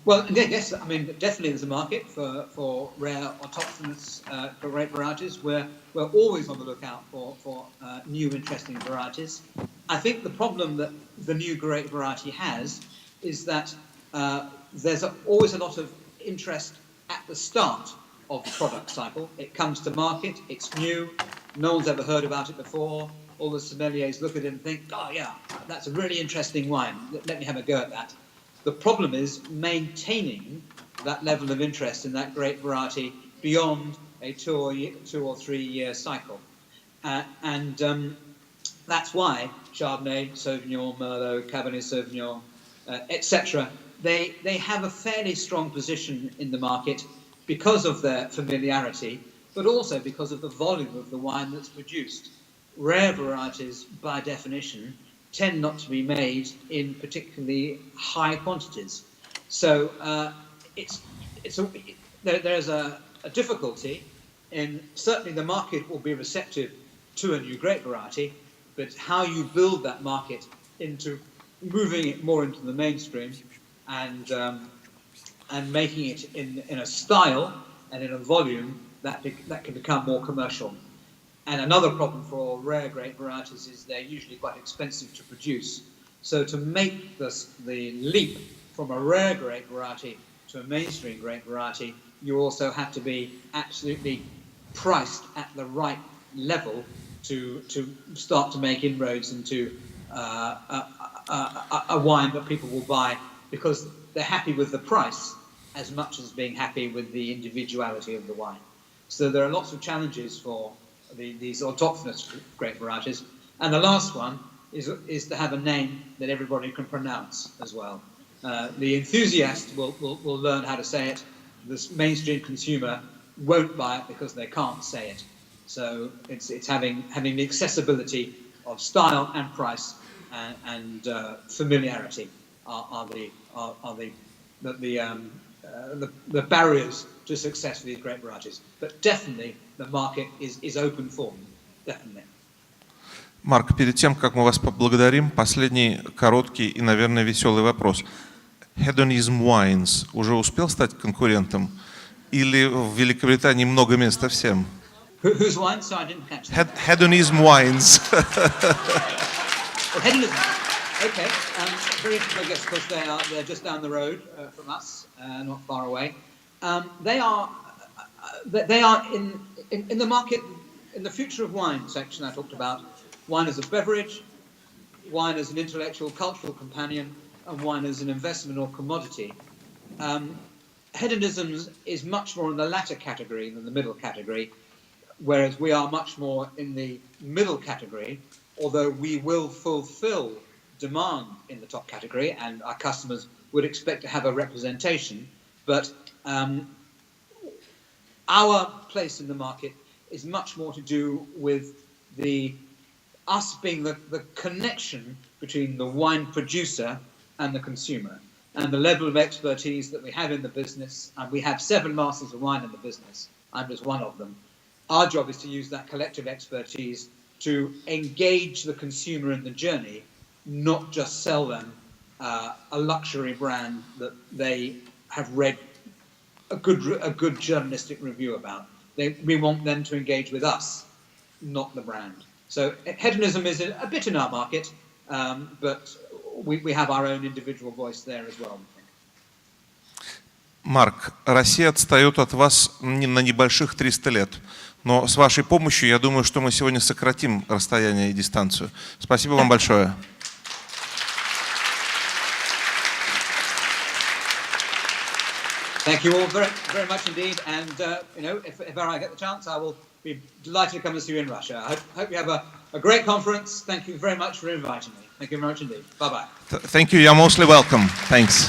Well, yes, I mean, definitely there's a market for rare autochthonous grape varieties. We're always on the lookout for new, interesting varieties. I think the problem that the new grape variety has is that there's always a lot of interest at the start of the product cycle. It comes to market, it's new, no one's ever heard about it before. All the sommeliers look at it and think, oh yeah, that's a really interesting wine, let me have a go at that. The problem is maintaining that level of interest in that grape variety beyond a 2 or 3 year cycle. And that's why Chardonnay, Sauvignon, Merlot, Cabernet Sauvignon, etc., they have a fairly strong position in the market because of their familiarity, but also because of the volume of the wine that's produced. Rare varieties, by definition, tend not to be made in particularly high quantities. So there's a difficulty in, certainly the market will be receptive to a new grape variety, but how you build that market into moving it more into the mainstream and making it in a style and in a volume that can become more commercial. And another problem for rare grape varieties is they're usually quite expensive to produce. So to make the leap from a rare grape variety to a mainstream grape variety, you also have to be absolutely priced at the right level to start to make inroads into a wine that people will buy because they're happy with the price as much as being happy with the individuality of the wine. So there are lots of challenges for these autochthonous grape varieties. And the last one is to have a name that everybody can pronounce as well. The enthusiast will learn how to say it. The mainstream consumer won't buy it because they can't say it. So it's having the accessibility of style and price and familiarity are the barriers to success for these grape varieties. But definitely the market is open for them. Definitely. Марк, перед тем, как мы вас поблагодарим, последний короткий и, наверное, веселый вопрос. Hedonism Wines уже успел стать конкурентом? Или в Великобритании много места всем? Whose wine? Sorry, I didn't catch that. Hedonism Wines. Well, hedonism. Okay. Very interesting, I guess, because they're just down the road from us, not far away. They are in the market, in the future of wine section I talked about, wine as a beverage, wine as an intellectual, cultural companion, and wine as an investment or commodity. Hedonism is much more in the latter category than the middle category, whereas we are much more in the middle category, although we will fulfill demand in the top category, and our customers would expect to have a representation. But our place in the market is much more to do with us being the connection between the wine producer and the consumer, and the level of expertise that we have in the business. And we have 7 masters of wine in the business. I'm just one of them. Our job is to use that collective expertise to engage the consumer in the journey, not just sell them a luxury brand that they have read a good journalistic review about. We want them to engage with us, not the brand. So hedonism is a bit in our market, but we have our own individual voice there as well. Марк, Россия отстает от вас на небольших 300 лет. Но с вашей помощью, я думаю, что мы сегодня сократим расстояние и дистанцию. Спасибо вам большое. Thank you all very, very much indeed. And if ever I get the chance, I will be delighted to come and see you in Russia. I hope you have a great conference. Thank you very much for inviting me. Thank you very much indeed. Bye-bye. Thank you. You're mostly welcome. Thanks.